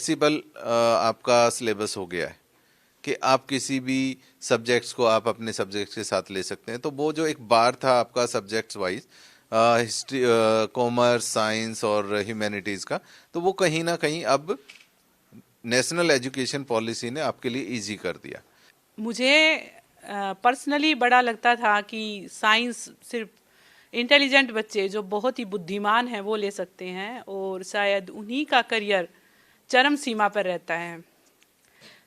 Flexible आपका syllabus हो गया है कि आप किसी भी सब्जेक्ट्स को आप अपने सब्जेक्ट्स के साथ ले सकते हैं। तो वो जो एक बार था आपका subjects wise, history, commerce, science और ह्यूमैनिटीज़ का, तो वो कहीं ना कहीं अब नेशनल एजुकेशन पॉलिसी ने आपके लिए इजी कर दिया। मुझे पर्सनली बड़ा लगता था कि साइंस सिर्फ इंटेलिजेंट बच्चे जो बहुत ही बुद्धिमान हैं वो ले सकते हैं और शायद उन्हीं का करियर चरम सीमा पर रहता है।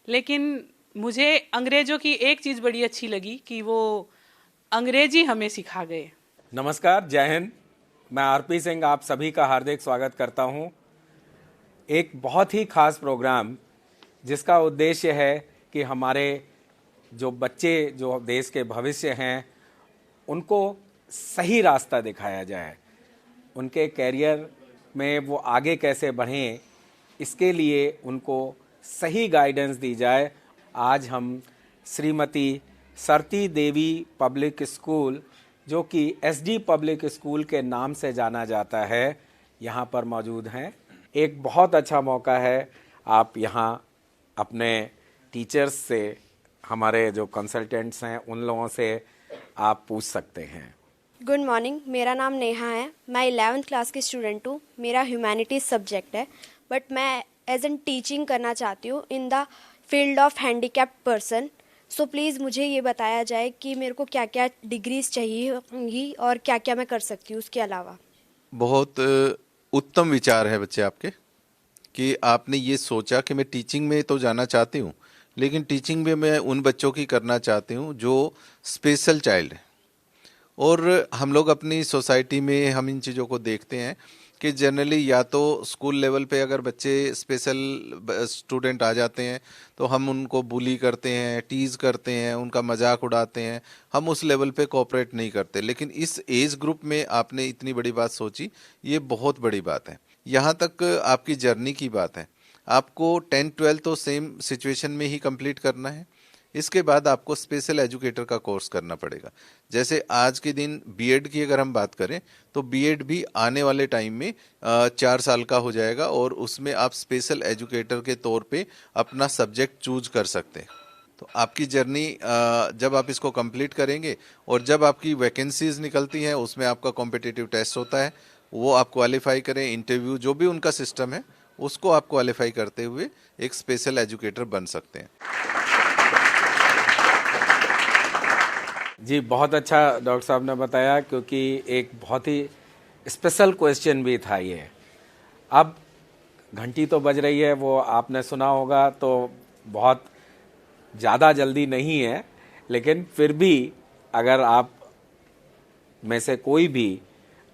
लेकिन मुझे अंग्रेजों की एक चीज़ बड़ी अच्छी लगी कि वो अंग्रेजी हमें सिखा गए। नमस्कार, जय हिंद। मैं आरपी सिंह आप सभी का हार्दिक स्वागत करता हूं। एक बहुत ही खास प्रोग्राम जिसका उद्देश्य है कि हमारे जो बच्चे जो देश के भविष्य हैं उनको सही रास्ता दिखाया जाए, उनके कैरियर में वो आगे कैसे बढ़ें, इसके लिए उनको सही गाइडेंस दी जाए। आज हम श्रीमती सरती देवी पब्लिक स्कूल, जो कि एसडी पब्लिक स्कूल के नाम से जाना जाता है, यहाँ पर मौजूद हैं। एक बहुत अच्छा मौका है, आप यहाँ अपने टीचर्स से, हमारे जो कंसल्टेंट्स हैं उन लोगों से आप पूछ सकते हैं। गुड मॉर्निंग, मेरा नाम नेहा है। मैं 11th क्लास की स्टूडेंट हूँ। मेरा ह्यूमैनिटीज़ सब्जेक्ट है, बट मैं एज एन टीचिंग करना चाहती हूँ in the field of handicapped person. So please मुझे ये बताया जाए कि मेरे को क्या क्या डिग्रीज चाहिए होंगी और क्या क्या मैं कर सकती हूँ उसके अलावा। बहुत उत्तम विचार है बच्चे आपके कि आपने ये सोचा कि मैं टीचिंग में तो जाना चाहती हूँ, लेकिन टीचिंग में मैं उन बच्चों की करना चाहती हूँ जो स्पेशल चाइल्ड है। और हम लोग अपनी सोसाइटी में हम इन चीज़ों को देखते हैं कि जनरली या तो स्कूल लेवल पे अगर बच्चे स्पेशल स्टूडेंट आ जाते हैं तो हम उनको बुली करते हैं, टीज़ करते हैं, उनका मजाक उड़ाते हैं, हम उस लेवल पे कोऑपरेट नहीं करते। लेकिन इस एज ग्रुप में आपने इतनी बड़ी बात सोची, ये बहुत बड़ी बात है। यहाँ तक आपकी जर्नी की बात है, आपको 10-12 तो सेम सिचुएशन में ही कंप्लीट करना है। इसके बाद आपको स्पेशल एजुकेटर का कोर्स करना पड़ेगा। जैसे आज के दिन बीएड की अगर हम बात करें तो बीएड भी आने वाले टाइम में 4 साल का हो जाएगा और उसमें आप स्पेशल एजुकेटर के तौर पे अपना सब्जेक्ट चूज कर सकते हैं। तो आपकी जर्नी जब आप इसको कंप्लीट करेंगे और जब आपकी वैकेंसीज निकलती हैं उसमें आपका कॉम्पिटिटिव टेस्ट होता है, वो आप क्वालिफाई करें, इंटरव्यू जो भी उनका सिस्टम है उसको आप क्वालिफाई करते हुए एक स्पेशल एजुकेटर बन सकते हैं। जी, बहुत अच्छा डॉक्टर साहब ने बताया, क्योंकि एक बहुत ही स्पेशल क्वेश्चन भी था ये। अब घंटी तो बज रही है, वो आपने सुना होगा, तो बहुत ज़्यादा जल्दी नहीं है, लेकिन फिर भी अगर आप में से कोई भी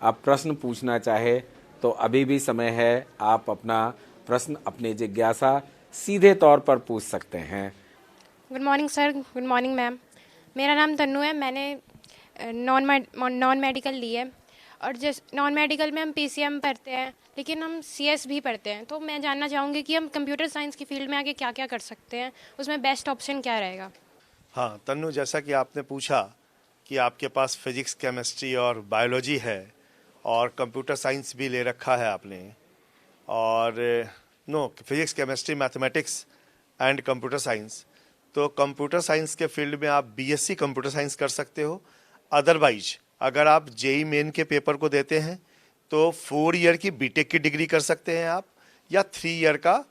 आप प्रश्न पूछना चाहे तो अभी भी समय है। आप अपना प्रश्न, अपनी जिज्ञासा सीधे तौर पर पूछ सकते हैं। Good morning sir. Good morning ma'am. मेरा नाम तन्नू है। मैंने नॉन मेडिकल ली है, और जिस नॉन मेडिकल में हम पीसीएम पढ़ते हैं, लेकिन हम सीएस भी पढ़ते हैं। तो मैं जानना चाहूँगी कि हम कंप्यूटर साइंस की फील्ड में आगे क्या क्या कर सकते हैं, उसमें बेस्ट ऑप्शन क्या रहेगा। हाँ तन्नू, जैसा कि आपने पूछा कि आपके पास फिजिक्स, केमिस्ट्री और बायोलॉजी है और कंप्यूटर साइंस भी ले रखा है आपने, और physics, chemistry, mathematics and computer science. तो कंप्यूटर साइंस के फील्ड में आप बीएससी कंप्यूटर साइंस कर सकते हो। अदरवाइज अगर आप जेई मेन के पेपर को देते हैं तो 4 ईयर की बीटेक की डिग्री कर सकते हैं आप, या 3 ईयर का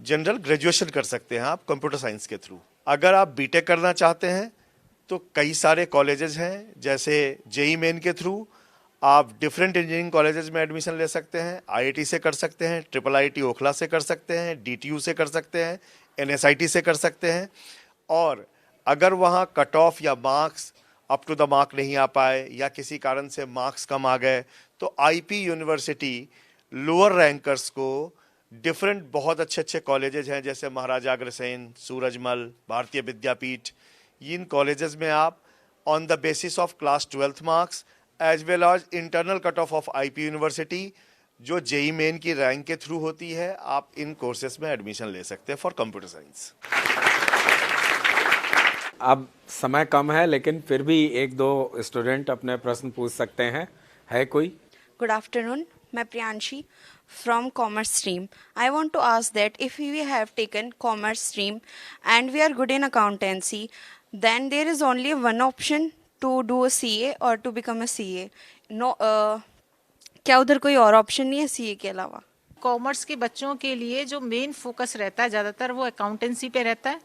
जनरल ग्रेजुएशन कर सकते हैं आप कंप्यूटर साइंस के थ्रू। अगर आप बीटेक करना चाहते हैं तो कई सारे कॉलेजेस हैं, जैसे जेई मेन के थ्रू आप डिफरेंट इंजीनियरिंग कॉलेजेस में एडमिशन ले सकते हैं। आईआईटी से कर सकते हैं, IIIT ओखला से कर सकते हैं, डीटीयू से कर सकते हैं, एनएसआईटी से कर सकते हैं। और अगर वहाँ कट ऑफ या marks up to the mark नहीं आ पाए या किसी कारण से मार्क्स कम आ गए तो आईपी यूनिवर्सिटी लोअर रैंकर्स को डिफरेंट बहुत अच्छे कॉलेजेस हैं, जैसे महाराजा अग्रसेन, सूरजमल, भारतीय विद्यापीठ। इन कॉलेजेस में आप on the basis of class 12th marks as well as internal cut off IP university, जो जेई मेन की रैंक के थ्रू होती है, आप इन कोर्सेज में एडमिशन ले सकते हैं फॉर कंप्यूटर साइंस। अब समय कम है, लेकिन फिर भी 1-2 स्टूडेंट अपने प्रश्न पूछ सकते हैं। है कोई? गुड आफ्टरनून, मैं Priyanshi from commerce stream. I want to ask that if we have taken commerce stream and we are good in accountancy, then there is only one option to do a CA or to become a CA. No, क्या उधर कोई और option नहीं है CA के अलावा? Commerce के बच्चों के लिए जो मेन फोकस रहता है ज़्यादातर वो अकाउंटेंसी पे रहता है,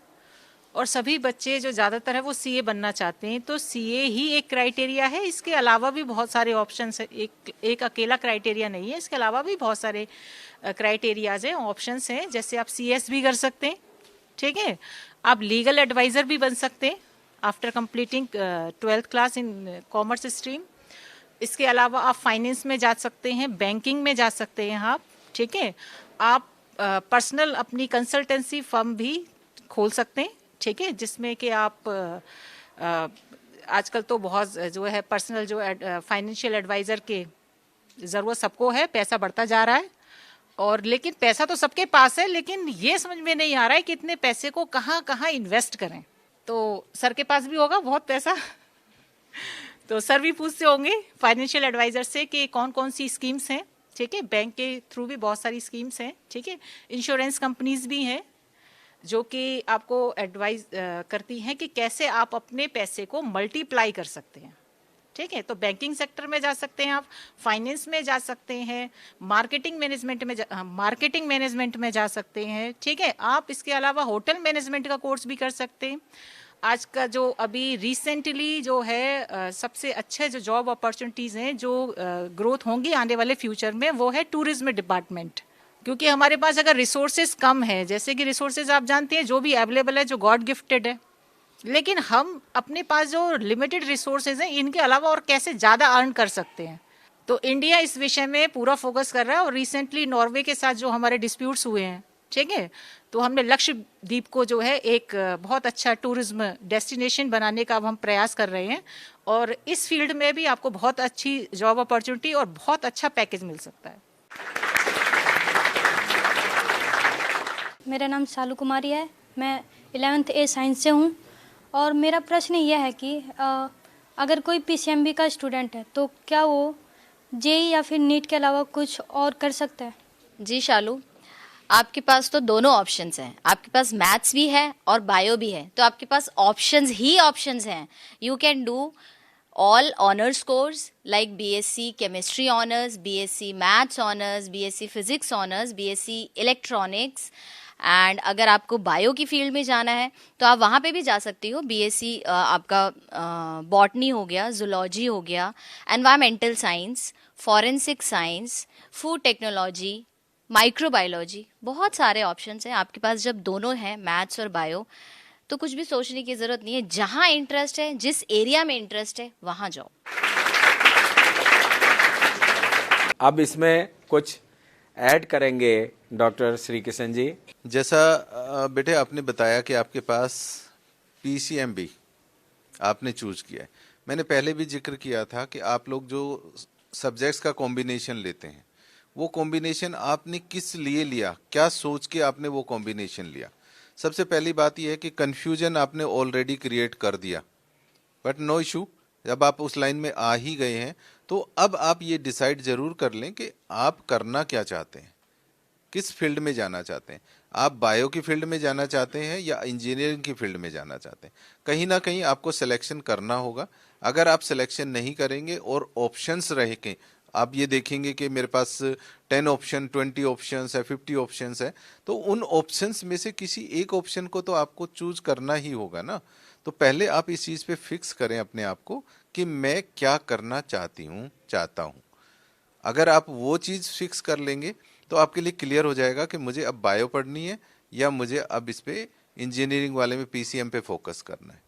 और सभी बच्चे जो ज़्यादातर है वो सीए बनना चाहते हैं, तो सीए ही एक क्राइटेरिया है। इसके अलावा भी बहुत सारे ऑप्शंस है, एक अकेला क्राइटेरिया नहीं है, इसके अलावा भी बहुत सारे क्राइटेरियाज हैं, ऑप्शंस हैं। जैसे आप सीएस भी कर सकते हैं, ठीक है, आप लीगल एडवाइज़र भी बन सकते हैं after completing 12th class in commerce stream. इसके अलावा आप फाइनेंस में जा सकते हैं, बैंकिंग में जा सकते हैं आप, ठीक है। आप पर्सनल अपनी कंसल्टेंसी फर्म भी खोल सकते हैं, ठीक है, जिसमें कि आप आजकल तो बहुत जो है पर्सनल जो फाइनेंशियल एडवाइज़र के ज़रूरत सबको है, पैसा बढ़ता जा रहा है, और लेकिन पैसा तो सबके पास है, लेकिन ये समझ में नहीं आ रहा है कि इतने पैसे को कहाँ कहाँ इन्वेस्ट करें। तो सर के पास भी होगा बहुत पैसा तो सर भी पूछते होंगे फाइनेंशियल एडवाइज़र से कि कौन कौन सी स्कीम्स हैं, ठीक है, बैंक के थ्रू भी बहुत सारी स्कीम्स हैं, ठीक है, इंश्योरेंस कंपनीज भी हैं जो कि आपको एडवाइस करती हैं कि कैसे आप अपने पैसे को मल्टीप्लाई कर सकते हैं, ठीक है। तो बैंकिंग सेक्टर में जा सकते हैं, आप फाइनेंस में जा सकते हैं, मार्केटिंग मैनेजमेंट में जा सकते हैं, ठीक है। आप इसके अलावा होटल मैनेजमेंट का कोर्स भी कर सकते हैं। आज का जो अभी रिसेंटली जो है सबसे अच्छे जो जॉब अपॉर्चुनिटीज़ हैं जो ग्रोथ होंगी आने वाले फ्यूचर में, वो है टूरिज्म डिपार्टमेंट। क्योंकि हमारे पास अगर रिसोर्सेज कम है, जैसे कि रिसोर्सेज आप जानते हैं जो भी अवेलेबल है जो गॉड गिफ्टेड है, लेकिन हम अपने पास जो लिमिटेड रिसोर्सेज हैं इनके अलावा और कैसे ज़्यादा अर्न कर सकते हैं, तो इंडिया इस विषय में पूरा फोकस कर रहा है। और रिसेंटली नॉर्वे के साथ जो हमारे डिस्प्यूट्स हुए हैं, ठीक है, तो हमने लक्षद्वीप को जो है एक बहुत अच्छा टूरिज्म डेस्टिनेशन बनाने का अब हम प्रयास कर रहे हैं, और इस फील्ड में भी आपको बहुत अच्छी जॉब अपॉर्चुनिटी और बहुत अच्छा पैकेज मिल सकता है। मेरा नाम शालू कुमारी है, मैं 11th A साइंस से हूँ, और मेरा प्रश्न यह है कि अगर कोई PCMB का स्टूडेंट है तो क्या वो जेई या फिर नीट के अलावा कुछ और कर सकता है? जी शालू, आपके पास तो दोनों ऑप्शंस हैं, आपके पास मैथ्स भी है और बायो भी है, तो आपके पास ऑप्शंस ही ऑप्शंस हैं। You can do all honors course like BSc chemistry honors, BSc maths honors, BSc physics honors, BSc electronics, and अगर आपको बायो की फील्ड में जाना है तो आप वहाँ पे भी जा सकती हो। BSc आपका बॉटनी हो गया, जूलॉजी हो गया, environmental science, forensic science, food technology, microbiology, बहुत सारे ऑप्शंस हैं आपके पास। जब दोनों हैं मैथ्स और बायो, तो कुछ भी सोचने की ज़रूरत नहीं है, जहाँ इंटरेस्ट है, जिस एरिया में इंटरेस्ट है वहाँ जाओ। अब इसमें कुछ ऐड करेंगे डॉक्टर श्री किशन जी। जैसा बेटे आपने बताया कि आपके पास PCMB आपने चूज किया है, मैंने पहले भी जिक्र किया था कि आप लोग जो सब्जेक्ट्स का कॉम्बिनेशन लेते हैं, वो कॉम्बिनेशन आपने किस लिए लिया, क्या सोच के आपने वो कॉम्बिनेशन लिया। सबसे पहली बात यह है कि कन्फ्यूजन आपने ऑलरेडी क्रिएट कर दिया, बट नो इशू, जब आप उस लाइन में आ ही गए हैं तो अब आप ये डिसाइड जरूर कर लें कि आप करना क्या चाहते हैं, किस फील्ड में जाना चाहते हैं। आप बायो की फील्ड में जाना चाहते हैं या इंजीनियरिंग की फील्ड में जाना चाहते हैं, कहीं ना कहीं आपको सिलेक्शन करना होगा। अगर आप सिलेक्शन नहीं करेंगे और ऑप्शंस रहेंगे, आप ये देखेंगे कि मेरे पास 10 ऑप्शन, 20 ऑप्शंस है, 50 ऑप्शंस है, तो उन ऑप्शंस में से किसी एक ऑप्शन को तो आपको चूज करना ही होगा ना। तो पहले आप इस चीज़ पे फिक्स करें अपने आप को कि मैं क्या करना चाहता हूँ। अगर आप वो चीज़ फिक्स कर लेंगे तो आपके लिए क्लियर हो जाएगा कि मुझे अब बायो पढ़नी है या मुझे अब इस पे इंजीनियरिंग वाले में PCM पे फोकस करना है।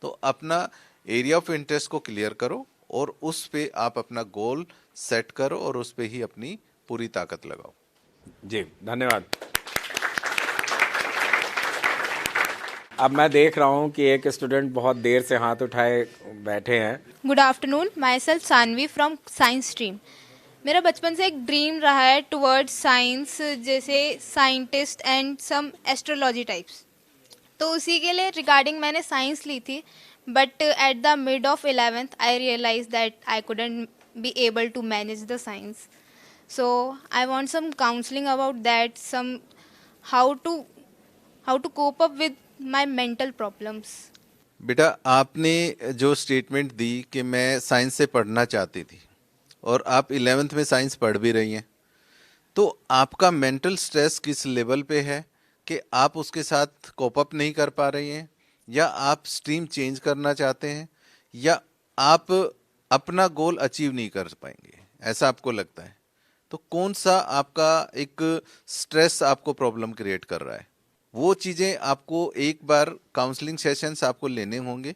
तो अपना एरिया ऑफ इंटरेस्ट को क्लियर करो और उस पे आप अपना गोल सेट करो और उस पे ही अपनी पूरी ताकत लगाओ। जी धन्यवाद। अब मैं देख रहा हूँ कि एक स्टूडेंट बहुत देर से हाथ उठाए बैठे हैं। Good afternoon, myself Saanvi from science stream. मेरा बचपन से एक ड्रीम रहा है टुवर्ड्स साइंस, जैसे scientist and some astrology types, तो उसी के लिए रिगार्डिंग मैंने साइंस ली थी। But at the mid of 11th I realise that I couldn't be able to manage the science, So I want some counseling about that, some how to cope up with my mental problems. बेटा, आपने जो statement दी कि मैं science से पढ़ना चाहती थी और आप 11th में साइंस पढ़ भी रही हैं, तो आपका मेंटल स्ट्रेस किस लेवल पे है कि आप उसके साथ कोप अप नहीं कर पा रही हैं, या आप स्ट्रीम चेंज करना चाहते हैं, या आप अपना गोल अचीव नहीं कर पाएंगे, ऐसा आपको लगता है? तो कौन सा आपका एक स्ट्रेस आपको प्रॉब्लम क्रिएट कर रहा है? वो चीज़ें आपको एक बार काउंसलिंग सेशंस आपको लेने होंगे,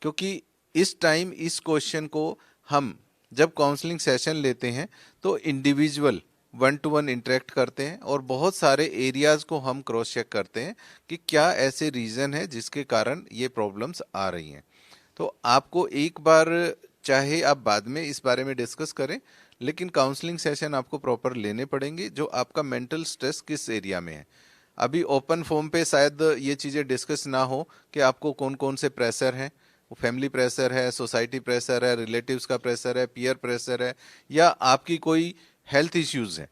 क्योंकि इस टाइम इस क्वेश्चन को हम जब काउंसलिंग सेशन लेते हैं तो इंडिविजुअल 1-to-1 इंटरेक्ट करते हैं और बहुत सारे एरियाज को हम क्रॉस चेक करते हैं कि क्या ऐसे रीज़न है जिसके कारण ये प्रॉब्लम्स आ रही हैं। तो आपको एक बार, चाहे आप बाद में इस बारे में डिस्कस करें, लेकिन काउंसलिंग सेशन आपको प्रॉपर लेने पड़ेंगे जो आपका मेंटल स्ट्रेस किस एरिया में है। अभी ओपन फोरम पे शायद ये चीज़ें डिस्कस ना हो कि आपको कौन कौन से प्रेशर हैं, फैमिली प्रेशर है, सोसाइटी प्रेशर है, रिलेटिव्स का प्रेशर है, पीयर प्रेशर है, या आपकी कोई हेल्थ इश्यूज हैं,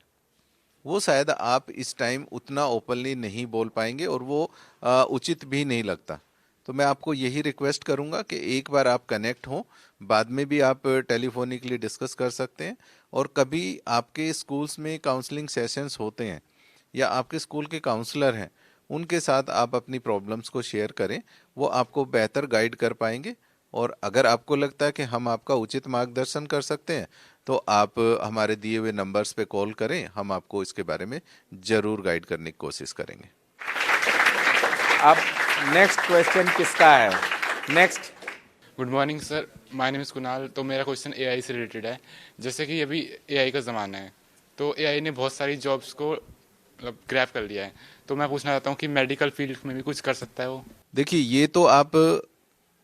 वो शायद आप इस टाइम उतना ओपनली नहीं बोल पाएंगे और वो उचित भी नहीं लगता। तो मैं आपको यही रिक्वेस्ट करूंगा कि एक बार आप कनेक्ट हो, बाद में भी आप टेलीफोनिकली डिस्कस कर सकते हैं, और कभी आपके स्कूल्स में काउंसलिंग सेशंस होते हैं या आपके स्कूल के काउंसलर हैं, उनके साथ आप अपनी प्रॉब्लम्स को शेयर करें, वो आपको बेहतर गाइड कर पाएंगे। और अगर आपको लगता है कि हम आपका उचित मार्गदर्शन कर सकते हैं तो आप हमारे दिए हुए नंबर्स पे कॉल करें, हम आपको इसके बारे में जरूर गाइड करने की कोशिश करेंगे। अब नेक्स्ट क्वेश्चन किसका है? Next. Good morning sir, my name is Kunal. तो मेरा क्वेश्चन एआई से रिलेटेड है। जैसे कि अभी एआई का ज़माना है, तो एआई ने बहुत सारी जॉब्स को मतलब ग्रैब कर लिया है, तो मैं पूछना चाहता हूँ कि मेडिकल फील्ड में भी कुछ कर सकता है वो? देखिए, ये तो आप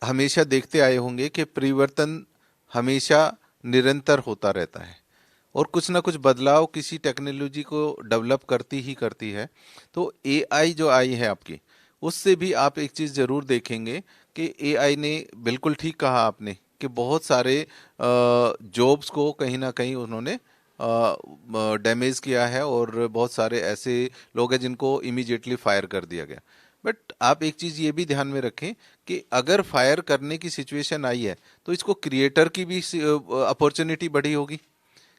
हमेशा देखते आए होंगे कि परिवर्तन हमेशा निरंतर होता रहता है और कुछ ना कुछ बदलाव किसी टेक्नोलॉजी को डेवलप करती है। तो एआई जो आई है आपकी, उससे भी आप एक चीज़ ज़रूर देखेंगे कि एआई ने, बिल्कुल ठीक कहा आपने, कि बहुत सारे जॉब्स को कहीं ना कहीं उन्होंने डैमेज किया है और बहुत सारे ऐसे लोग हैं जिनको इमीडिएटली फायर कर दिया गया। बट आप एक चीज़ ये भी ध्यान में रखें कि अगर फायर करने की सिचुएशन आई है तो इसको क्रिएटर की भी अपॉर्चुनिटी बढ़ी होगी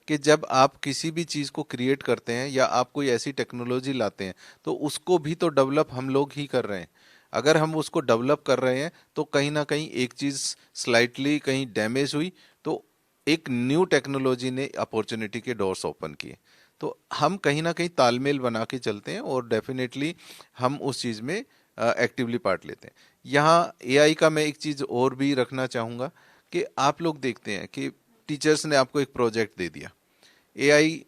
कि जब आप किसी भी चीज़ को क्रिएट करते हैं या आप कोई ऐसी टेक्नोलॉजी लाते हैं तो उसको भी तो डेवलप हम लोग ही कर रहे हैं। अगर हम उसको डेवलप कर रहे हैं तो कहीं ना कहीं एक चीज़ स्लाइटली कहीं डैमेज हुई तो एक न्यू टेक्नोलॉजी ने अपॉर्चुनिटी के डोर्स ओपन किए। तो हम कहीं ना कहीं तालमेल बना के चलते हैं और डेफिनेटली हम उस चीज़ में एक्टिवली पार्ट लेते हैं। यहाँ एआई का मैं एक चीज़ और भी रखना चाहूँगा कि आप लोग देखते हैं कि टीचर्स ने आपको एक प्रोजेक्ट दे दिया, एआई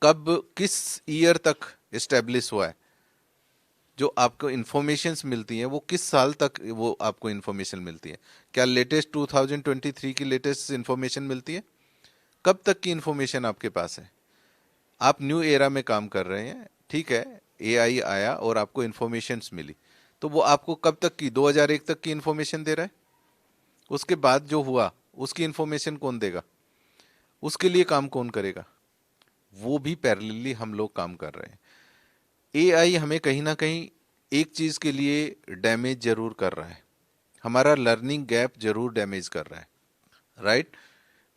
कब किस ईयर तक इस्टेब्लिश हुआ है, जो आपको इन्फॉर्मेशंस मिलती हैं वो किस साल तक वो आपको इन्फॉर्मेशन मिलती है? क्या लेटेस्ट 2023 की लेटेस्ट इन्फॉर्मेशन मिलती है? कब तक की इन्फॉर्मेशन आपके पास है? आप न्यू एरा में काम कर रहे हैं, ठीक है, एआई आया और आपको इन्फॉर्मेशंस मिली, तो वो आपको कब तक की, 2001 तक की इन्फॉर्मेशन दे रहा है? उसके बाद जो हुआ उसकी इन्फॉर्मेशन कौन देगा? उसके लिए काम कौन करेगा? वो भी पैरेलली हम लोग काम कर रहे हैं। एआई हमें कहीं ना कहीं एक चीज़ के लिए डैमेज जरूर कर रहा है, हमारा लर्निंग गैप जरूर डैमेज कर रहा है, राइट?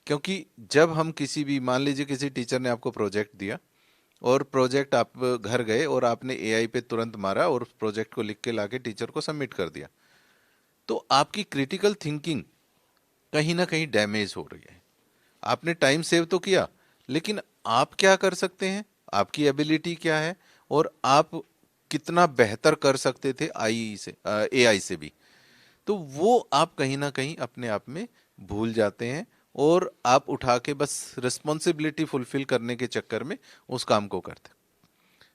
क्योंकि जब हम किसी भी, मान लीजिए किसी टीचर ने आपको प्रोजेक्ट दिया और प्रोजेक्ट आप घर गए और आपने एआई पे तुरंत मारा और प्रोजेक्ट को लिख के लाके टीचर को सबमिट कर दिया, तो आपकी क्रिटिकल थिंकिंग कहीं ना कहीं डैमेज हो रही है। आपने टाइम सेव तो किया, लेकिन आप क्या कर सकते हैं, आपकी एबिलिटी क्या है और आप कितना बेहतर कर सकते थे एआई से भी, तो वो आप कहीं ना कहीं अपने आप में भूल जाते हैं और आप उठा के बस रिस्पॉन्सिबिलिटी फुलफिल करने के चक्कर में उस काम को करते।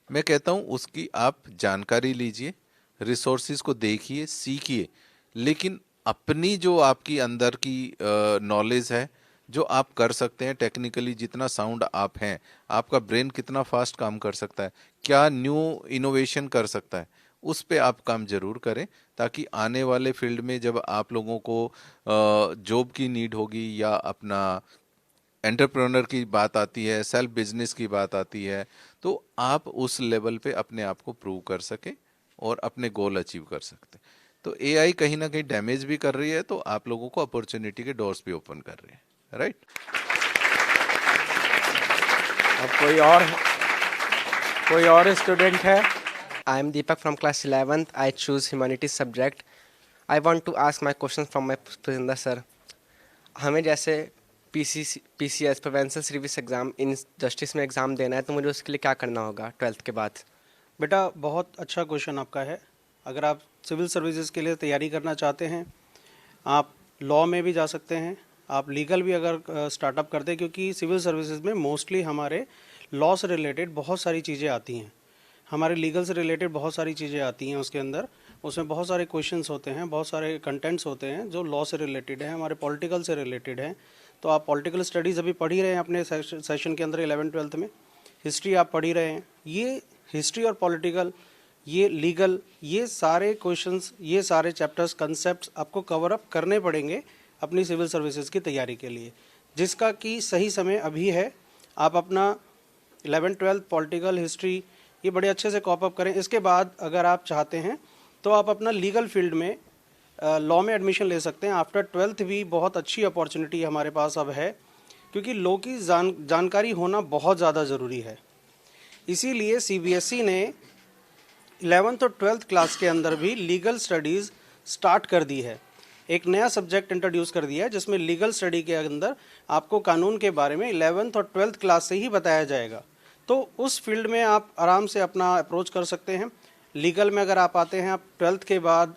मैं कहता हूँ उसकी आप जानकारी लीजिए, रिसोर्सेज को देखिए, सीखिए, लेकिन अपनी जो आपकी अंदर की नॉलेज है, जो आप कर सकते हैं टेक्निकली, जितना साउंड आप हैं, आपका ब्रेन कितना फास्ट काम कर सकता है, क्या न्यू इनोवेशन कर सकता है, उस पे आप काम जरूर करें, ताकि आने वाले फील्ड में जब आप लोगों को जॉब की नीड होगी या अपना एंटरप्रेन्योर की बात आती है, सेल्फ बिजनेस की बात आती है, तो आप उस लेवल पे अपने आप को प्रूव कर सके और अपने गोल अचीव कर सकते। तो एआई कहीं ना कहीं डैमेज भी कर रही है, तो आप लोगों को अपॉर्चुनिटी के डोर्स भी ओपन कर रही है, राइट? अब कोई और स्टूडेंट है? I am Deepak from class 11th. I choose humanities subject. I want to ask my question from my Pushpinder sir. हमें जैसे PCS provincial service exam in justice में एग्ज़ाम देना है, तो मुझे उसके लिए क्या करना होगा 12th के बाद? बेटा बहुत अच्छा क्वेश्चन आपका है। अगर आप सिविल सर्विसेज के लिए तैयारी करना चाहते हैं, आप लॉ में भी जा सकते हैं, आप लीगल भी अगर स्टार्टअप करते हैं, क्योंकि सिविल सर्विसेज में मोस्टली हमारे लॉ से रिलेटेड बहुत सारी चीज़ें आती हैं, हमारे लीगल से रिलेटेड बहुत सारी चीज़ें आती हैं। उसके अंदर उसमें बहुत सारे क्वेश्चंस होते हैं, बहुत सारे कंटेंट्स होते हैं जो लॉ से रिलेटेड हैं, हमारे पॉलिटिकल से रिलेटेड हैं। तो आप पॉलिटिकल स्टडीज़ अभी पढ़ ही रहे हैं अपने सेशन के अंदर 11th-12th में, हिस्ट्री आप पढ़ ही रहे हैं। ये हिस्ट्री और पॉलिटिकल, ये लीगल, ये सारे क्वेश्चंस, ये सारे चैप्टर्स, कंसेप्ट आपको कवर अप करने पड़ेंगे अपनी सिविल सर्विसेज की तैयारी के लिए, जिसका कि सही समय अभी है। आप अपना 11th-12th पॉलिटिकल, हिस्ट्री ये बड़े अच्छे से कॉप अप करें। इसके बाद अगर आप चाहते हैं तो आप अपना लीगल फील्ड में लॉ में एडमिशन ले सकते हैं। आफ्टर 12th भी बहुत अच्छी अपॉर्चुनिटी हमारे पास अब है, क्योंकि लॉ की जानकारी होना बहुत ज़्यादा ज़रूरी है। इसीलिए CBSE ने 11th और 12th क्लास के अंदर भी लीगल स्टडीज़ स्टार्ट कर दी है। एक नया सब्जेक्ट इंट्रोड्यूस कर दिया है, जिसमें लीगल स्टडी के अंदर आपको कानून के बारे में 11th और 12th क्लास से ही बताया जाएगा। तो उस फील्ड में आप आराम से अपना अप्रोच कर सकते हैं। लीगल में अगर आप आते हैं, आप 12th के बाद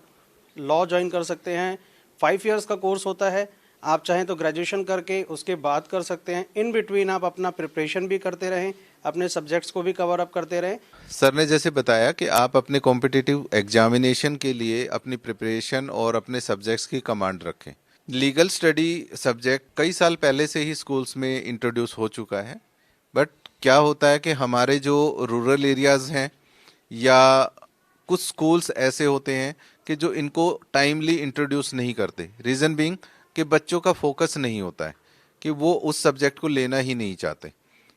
लॉ ज्वाइन कर सकते हैं। 5 इयर्स का कोर्स होता है, आप चाहें तो ग्रेजुएशन करके उसके बाद कर सकते हैं। इन बिटवीन आप अपना प्रिपरेशन भी करते रहें, अपने सब्जेक्ट्स को भी कवर अप करते रहें। सर ने जैसे बताया कि आप अपने कॉम्पिटिटिव एग्जामिनेशन के लिए अपनी प्रिपरेशन और अपने सब्जेक्ट्स की कमांड रखें। लीगल स्टडी सब्जेक्ट कई साल पहले से ही स्कूल्स में इंट्रोड्यूस हो चुका है, बट क्या होता है कि हमारे जो रूरल एरियाज़ हैं या कुछ स्कूल्स ऐसे होते हैं कि जो इनको टाइमली इंट्रोड्यूस नहीं करते। रीज़न बीइंग कि बच्चों का फोकस नहीं होता है कि वो उस सब्जेक्ट को लेना ही नहीं चाहते,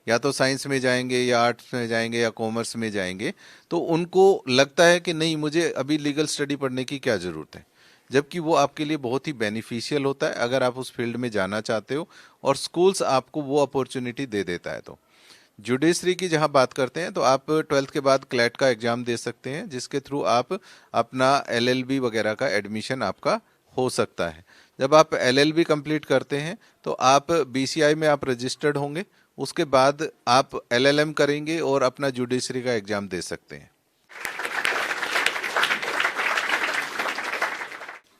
या तो साइंस में जाएंगे या आर्ट्स में जाएंगे या कॉमर्स में जाएंगे, तो उनको लगता है कि नहीं, मुझे अभी लीगल स्टडी पढ़ने की क्या ज़रूरत है, जबकि वो आपके लिए बहुत ही बेनिफिशियल होता है अगर आप उस फील्ड में जाना चाहते हो और स्कूल्स आपको वो अपॉर्चुनिटी दे देता है। तो जुडिशरी की जहां बात करते हैं तो आप 12th के बाद क्लैट का एग्जाम दे सकते हैं, जिसके थ्रू आप अपना LLB वगैरह का एडमिशन आपका हो सकता है। जब आप LLB कंप्लीट करते हैं तो आप BCI में आप रजिस्टर्ड होंगे, उसके बाद आप LLM करेंगे और अपना जुडिशरी का एग्जाम दे सकते हैं।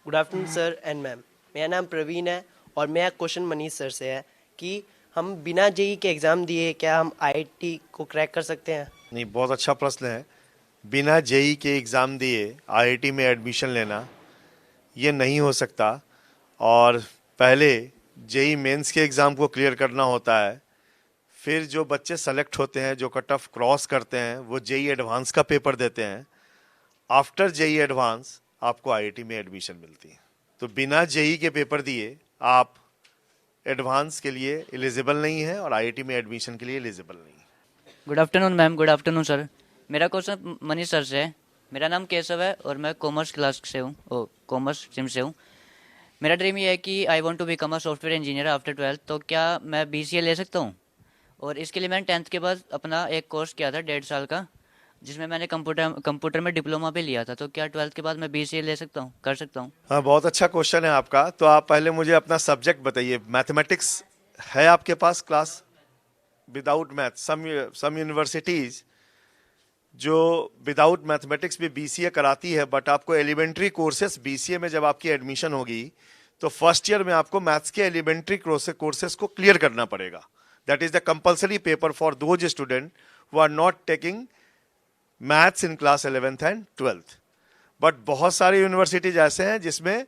Good afternoon sir and ma'am, मेरा नाम प्रवीण है और मेरा क्वेश्चन मनीष सर से है कि हम बिना JEE के एग्ज़ाम दिए क्या हम IIT को क्रैक कर सकते हैं? नहीं, बहुत अच्छा प्रश्न है। बिना JEE के एग्ज़ाम दिए IIT में एडमिशन लेना ये नहीं हो सकता, और पहले JEE मेंस के एग्ज़ाम को क्लियर करना होता है। फिर जो बच्चे सेलेक्ट होते हैं, जो कट ऑफ क्रॉस करते हैं, वो JEE एडवांस का पेपर देते हैं। आफ्टर JEE एडवांस आपको IIT में एडमिशन मिलती है। तो बिना JEE के पेपर दिए आप एडवांस के लिए एलिजिबल नहीं है और IIT में एडमिशन के लिए एलिजिबल नहीं है। Good afternoon ma'am. Good afternoon sir. मेरा क्वेश्चन मनीष सर से है। मेरा नाम केशव है और मैं कॉमर्स क्लास से हूँ, कॉमर्स स्ट्रीम से हूँ। मेरा ड्रीम ये है कि I want to become a software engineer after 12th। तो क्या मैं BCA ले सकता हूँ? और इसके लिए मैंने 10th के बाद अपना एक कोर्स किया था 1.5 साल का, जिसमें मैंने कंप्यूटर में डिप्लोमा भी लिया था। तो क्या 12th के बाद मैं BCA ले सकता हूँ, कर सकता हूँ? हाँ, बहुत अच्छा क्वेश्चन है आपका। तो आप पहले मुझे अपना सब्जेक्ट बताइए। मैथमेटिक्स है आपके पास क्लास? विदाउट मैथ सम यूनिवर्सिटीज जो विदाउट मैथमेटिक्स भी BCA कराती है, बट आपको एलिमेंट्री कोर्सेस BCA में जब आपकी एडमिशन होगी तो फर्स्ट ईयर में आपको मैथ्स के एलिमेंट्री कोर्सेस को क्लियर करना पड़ेगा। That is the compulsory paper for those student who are not taking maths in class 11th and 12th। But बहुत सारी यूनिवर्सिटीज ऐसे हैं जिसमें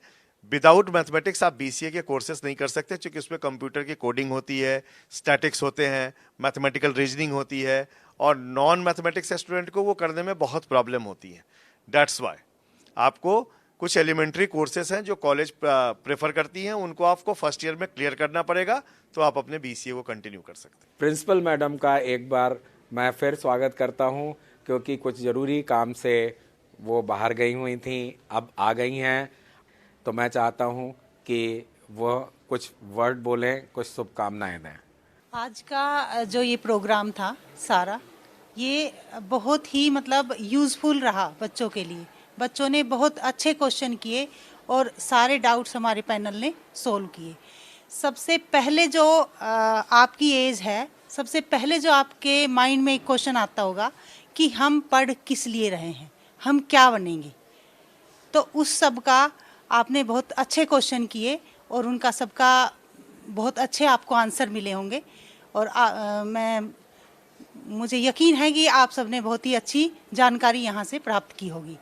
विदाउट मैथमेटिक्स आप BCA के कोर्सेज नहीं कर सकते, क्योंकि उसमें कंप्यूटर की कोडिंग होती है, स्टैटिक्स होते हैं, मैथमेटिकल रीजनिंग होती है, और नॉन मैथमेटिक्स स्टूडेंट को वो करने में बहुत प्रॉब्लम होती है। दैट्स वाई आपको कुछ एलिमेंट्री कोर्सेज हैं जो कॉलेज प्रेफर करती हैं, उनको आपको फर्स्ट ईयर में क्लियर करना पड़ेगा, तो आप अपने BCA को कंटिन्यू कर सकते हैं। प्रिंसिपल मैडम का एक बार मैं फिर स्वागत करता हूं, क्योंकि कुछ ज़रूरी काम से वो बाहर गई हुई थी, अब आ गई हैं, तो मैं चाहता हूं कि वो कुछ वर्ड बोलें, कुछ शुभकामनाएं दें। आज का जो ये प्रोग्राम था सारा, ये बहुत ही मतलब यूज़फुल रहा बच्चों के लिए। बच्चों ने बहुत अच्छे क्वेश्चन किए और सारे डाउट्स हमारे पैनल ने सोल्व किए। सबसे पहले जो आपकी एज है, सबसे पहले जो आपके माइंड में एक क्वेश्चन आता होगा कि हम पढ़ किस लिए रहे हैं, हम क्या बनेंगे। तो उस सब का आपने बहुत अच्छे क्वेश्चन किए और उनका सबका बहुत अच्छे आपको आंसर मिले होंगे। और मुझे यकीन है कि आप सबने बहुत ही अच्छी जानकारी यहाँ से प्राप्त की होगी,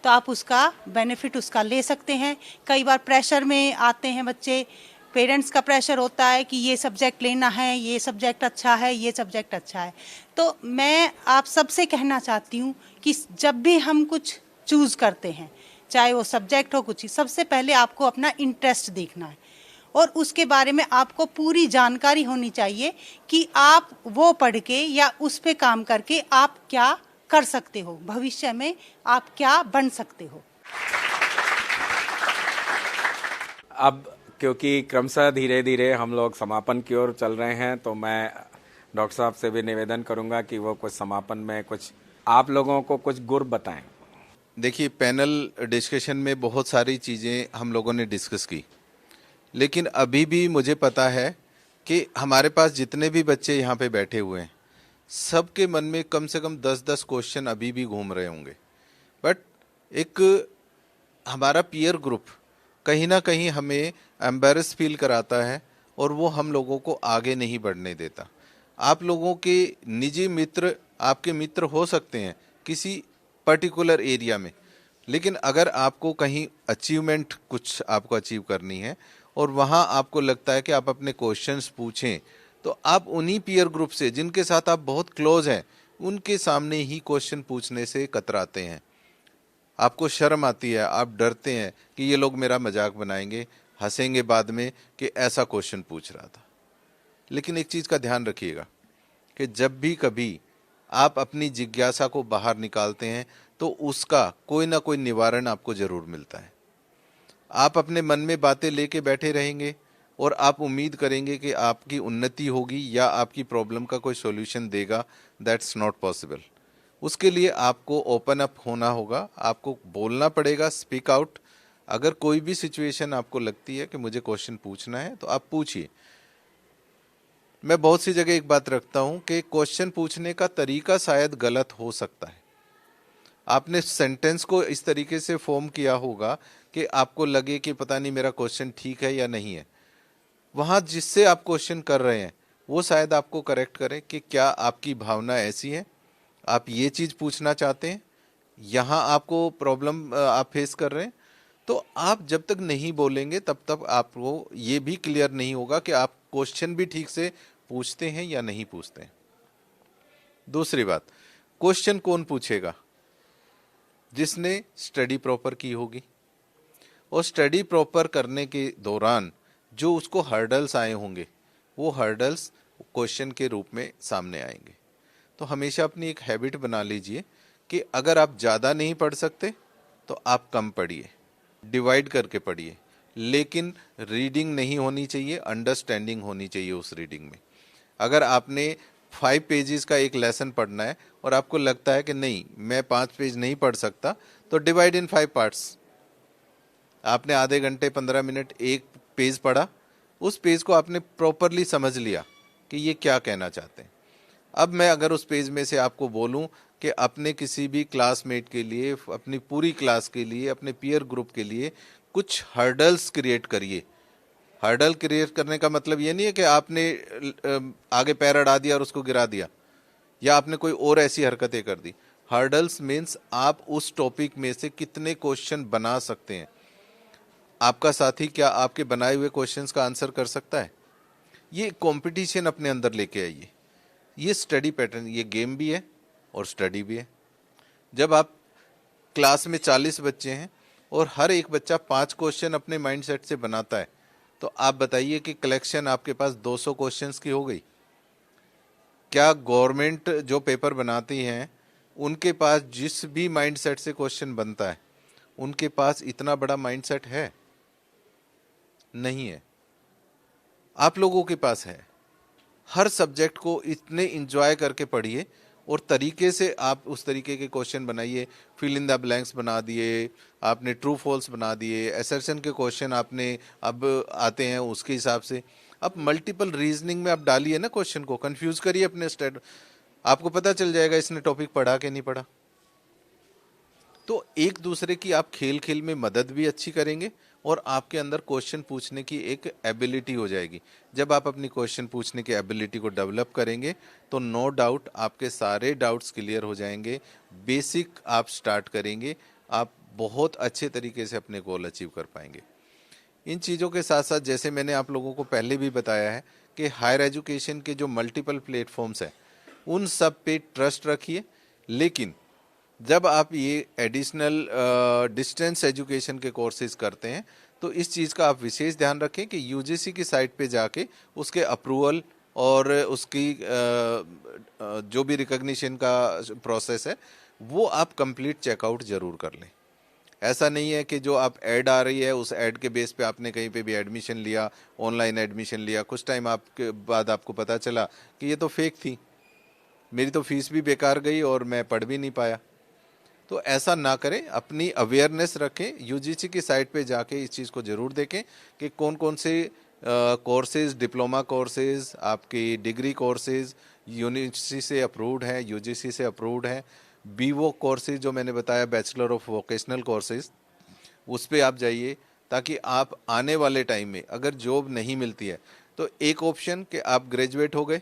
तो आप उसका बेनिफिट उसका ले सकते हैं। कई बार प्रेशर में आते हैं बच्चे, पेरेंट्स का प्रेशर होता है कि ये सब्जेक्ट लेना है, ये सब्जेक्ट अच्छा है, ये सब्जेक्ट अच्छा है। तो मैं आप सबसे कहना चाहती हूँ कि जब भी हम कुछ चूज़ करते हैं, चाहे वो सब्जेक्ट हो कुछ, सबसे पहले आपको अपना इंटरेस्ट देखना है और उसके बारे में आपको पूरी जानकारी होनी चाहिए कि आप वो पढ़ के या उस पे काम करके आप क्या कर सकते हो, भविष्य में आप क्या बन सकते हो। अब क्योंकि क्रमशः धीरे धीरे हम लोग समापन की ओर चल रहे हैं, तो मैं डॉक्टर साहब से भी निवेदन करूंगा कि वो कुछ समापन में कुछ आप लोगों को कुछ गुर बताएं। देखिए, पैनल डिस्कशन में बहुत सारी चीज़ें हम लोगों ने डिस्कस की, लेकिन अभी भी मुझे पता है कि हमारे पास जितने भी बच्चे यहाँ पे बैठे हुए हैं, सबके मन में कम से कम 10-10 क्वेश्चन अभी भी घूम रहे होंगे। बट एक हमारा पीयर ग्रुप कहीं ना कहीं हमें एम्बैरेस फील कराता है और वो हम लोगों को आगे नहीं बढ़ने देता। आप लोगों के निजी मित्र आपके मित्र हो सकते हैं किसी पर्टिकुलर एरिया में, लेकिन अगर आपको कहीं अचीवमेंट कुछ आपको अचीव करनी है और वहाँ आपको लगता है कि आप अपने क्वेश्चंस पूछें, तो आप उन्हीं पीयर ग्रुप से जिनके साथ आप बहुत क्लोज हैं, उनके सामने ही क्वेश्चन पूछने से कतराते हैं। आपको शर्म आती है, आप डरते हैं कि ये लोग मेरा मजाक बनाएंगे, हंसेंगे बाद में कि ऐसा क्वेश्चन पूछ रहा था। लेकिन एक चीज़ का ध्यान रखिएगा कि जब भी कभी आप अपनी जिज्ञासा को बाहर निकालते हैं तो उसका कोई ना कोई निवारण आपको जरूर मिलता है। आप अपने मन में बातें लेके बैठे रहेंगे और आप उम्मीद करेंगे कि आपकी उन्नति होगी या आपकी प्रॉब्लम का कोई सॉल्यूशन देगा, दैट्स नॉट पॉसिबल। उसके लिए आपको ओपन अप होना होगा, आपको बोलना पड़ेगा, स्पीक आउट। अगर कोई भी सिचुएशन आपको लगती है कि मुझे क्वेश्चन पूछना है तो आप पूछिए। मैं बहुत सी जगह एक बात रखता हूं कि क्वेश्चन पूछने का तरीका शायद गलत हो सकता है। आपने सेंटेंस को इस तरीके से फॉर्म किया होगा कि आपको लगे कि पता नहीं मेरा क्वेश्चन ठीक है या नहीं है। वहाँ जिससे आप क्वेश्चन कर रहे हैं वो शायद आपको करेक्ट करे कि क्या आपकी भावना ऐसी है, आप ये चीज़ पूछना चाहते हैं, यहाँ आपको प्रॉब्लम आप फेस कर रहे हैं। तो आप जब तक नहीं बोलेंगे तब तक आपको ये भी क्लियर नहीं होगा कि आप क्वेश्चन भी ठीक से पूछते हैं या नहीं पूछते हैं। दूसरी बात, क्वेश्चन कौन पूछेगा? जिसने स्टडी प्रॉपर की होगी, और स्टडी प्रॉपर करने के दौरान जो उसको हर्डल्स आए होंगे वो हर्डल्स क्वेश्चन के रूप में सामने आएंगे। तो हमेशा अपनी एक हैबिट बना लीजिए कि अगर आप ज़्यादा नहीं पढ़ सकते तो आप कम पढ़िए, डिवाइड करके पढ़िए, लेकिन रीडिंग नहीं होनी चाहिए, अंडरस्टैंडिंग होनी चाहिए उस रीडिंग में। अगर आपने 5 पेजेस का एक लेसन पढ़ना है और आपको लगता है कि नहीं मैं 5 पेज नहीं पढ़ सकता, तो डिवाइड इन 5 पार्ट्स। आपने आधे घंटे 15 मिनट एक पेज पढ़ा, उस पेज को आपने प्रॉपरली समझ लिया कि ये क्या कहना चाहते हैं। अब मैं अगर उस पेज में से आपको बोलूं कि अपने किसी भी क्लासमेट के लिए, अपनी पूरी क्लास के लिए, अपने पीयर ग्रुप के लिए कुछ हर्डल्स क्रिएट करिए। हर्डल क्रिएट करने का मतलब ये नहीं है कि आपने आगे पैर अड़ा दिया और उसको गिरा दिया, या आपने कोई और ऐसी हरकतें कर दी। हर्डल्स मीन्स आप उस टॉपिक में से कितने क्वेश्चन बना सकते हैं। आपका साथी क्या आपके बनाए हुए क्वेश्चंस का आंसर कर सकता है? ये कंपटीशन अपने अंदर लेके आइए। ये स्टडी पैटर्न, ये गेम भी है और स्टडी भी है। जब आप क्लास में 40 बच्चे हैं और हर एक बच्चा 5 क्वेश्चन अपने माइंडसेट से बनाता है, तो आप बताइए कि कलेक्शन आपके पास 200 क्वेश्चंस की हो गई। क्या गवर्नमेंट जो पेपर बनाती हैं उनके पास जिस भी माइंडसेट से क्वेश्चन बनता है उनके पास इतना बड़ा माइंडसेट है? नहीं है। आप लोगों के पास है। हर सब्जेक्ट को इतने एंजॉय करके पढ़िए और तरीके से आप उस तरीके के क्वेश्चन बनाइए। फिल इन द ब्लैंक्स बना दिए आपने, ट्रू फॉल्स बना दिए, असर्शन के क्वेश्चन आपने अब आते हैं उसके हिसाब से। अब मल्टीपल रीजनिंग में आप डालिए ना क्वेश्चन को, कंफ्यूज करिए अपने स्टेट, आपको पता चल जाएगा इसने टॉपिक पढ़ा कि नहीं पढ़ा। तो एक दूसरे की आप खेल खेल में मदद भी अच्छी करेंगे और आपके अंदर क्वेश्चन पूछने की एक एबिलिटी हो जाएगी। जब आप अपनी क्वेश्चन पूछने की एबिलिटी को डेवलप करेंगे तो नो डाउट आपके सारे डाउट्स क्लियर हो जाएंगे। बेसिक आप स्टार्ट करेंगे, आप बहुत अच्छे तरीके से अपने गोल अचीव कर पाएंगे। इन चीज़ों के साथ साथ जैसे मैंने आप लोगों को पहले भी बताया है कि हायर एजुकेशन के जो मल्टीपल प्लेटफॉर्म्स हैं उन सब पे ट्रस्ट रखिए, लेकिन जब आप ये एडिशनल डिस्टेंस एजुकेशन के कोर्सेज करते हैं तो इस चीज़ का आप विशेष ध्यान रखें कि यूजीसी की साइट पे जाके उसके अप्रूवल और उसकी जो भी रिकॉग्निशन का प्रोसेस है वो आप कंप्लीट चेकआउट जरूर कर लें। ऐसा नहीं है कि जो आप ऐड आ रही है उस ऐड के बेस पे आपने कहीं पे भी एडमिशन लिया, ऑनलाइन एडमिशन लिया, कुछ टाइम आपके बाद आपको पता चला कि ये तो फेक थी, मेरी तो फीस भी बेकार गई और मैं पढ़ भी नहीं पाया। तो ऐसा ना करें, अपनी अवेयरनेस रखें। यूजीसी की साइट पे जाके इस चीज़ को ज़रूर देखें कि कौन कौन से कोर्सेज, डिप्लोमा कोर्सेज, आपकी डिग्री कोर्सेज यूनिवर्सिटी से अप्रूव्ड है, यूजीसी से अप्रूव्ड है। बीवो कोर्सेज जो मैंने बताया, बैचलर ऑफ वोकेशनल कोर्सेज, उस पर आप जाइए ताकि आप आने वाले टाइम में अगर जॉब नहीं मिलती है तो एक ऑप्शन कि आप ग्रेजुएट हो गए,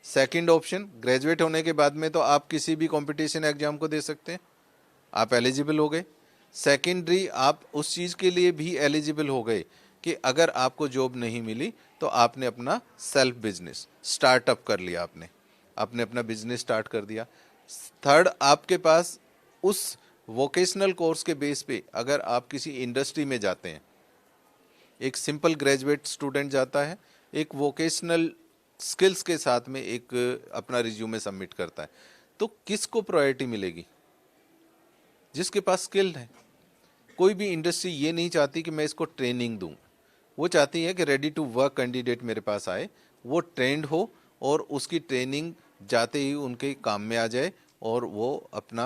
सेकंड ऑप्शन ग्रेजुएट होने के बाद में तो आप किसी भी कंपटीशन एग्जाम को दे सकते हैं, आप एलिजिबल हो गए। सेकेंडरी आप उस चीज़ के लिए भी एलिजिबल हो गए कि अगर आपको जॉब नहीं मिली तो आपने अपना सेल्फ बिजनेस स्टार्टअप कर लिया, आपने अपना बिजनेस स्टार्ट कर दिया। थर्ड, आपके पास उस वोकेशनल कोर्स के बेस पे अगर आप किसी इंडस्ट्री में जाते हैं, एक सिंपल ग्रेजुएट स्टूडेंट जाता है, एक वोकेशनल स्किल्स के साथ में एक अपना रिज्यूमे सबमिट करता है, तो किसको प्रायोरिटी मिलेगी? जिसके पास स्किल्ड है। कोई भी इंडस्ट्री ये नहीं चाहती कि मैं इसको ट्रेनिंग दूं, वो चाहती है कि रेडी टू वर्क कैंडिडेट मेरे पास आए, वो ट्रेंड हो और उसकी ट्रेनिंग जाते ही उनके काम में आ जाए और वो अपना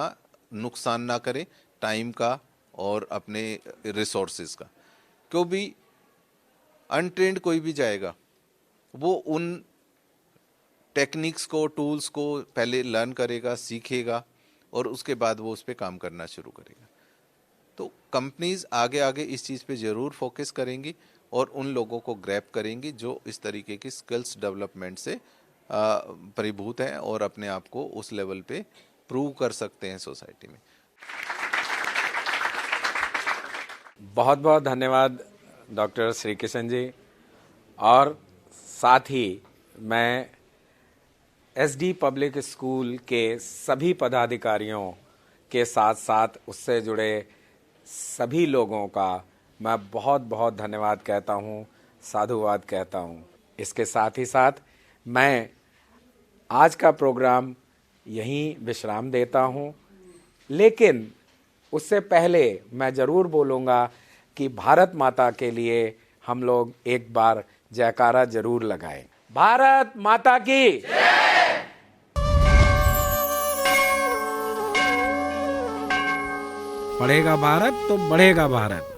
नुकसान ना करे टाइम का और अपने रिसोर्सेज का। क्यों भी अनट्रेंड कोई भी जाएगा, वो उन टेक्निक्स को, टूल्स को पहले लर्न करेगा, सीखेगा और उसके बाद वो उस पर काम करना शुरू करेगा। तो कंपनीज आगे आगे इस चीज़ पे ज़रूर फोकस करेंगी और उन लोगों को ग्रैब करेंगी जो इस तरीके की स्किल्स डेवलपमेंट से परिभूत हैं और अपने आप को उस लेवल पे प्रूव कर सकते हैं सोसाइटी में। बहुत बहुत धन्यवाद डॉक्टर श्री किशन जी। और साथ ही मैं एसडी पब्लिक स्कूल के सभी पदाधिकारियों के साथ साथ उससे जुड़े सभी लोगों का मैं बहुत बहुत धन्यवाद कहता हूँ, साधुवाद कहता हूँ। इसके साथ ही साथ मैं आज का प्रोग्राम यहीं विश्राम देता हूँ, लेकिन उससे पहले मैं ज़रूर बोलूँगा कि भारत माता के लिए हम लोग एक बार जयकारा जरूर लगाएं। भारत माता की जय। पढ़ेगा भारत तो बढ़ेगा भारत।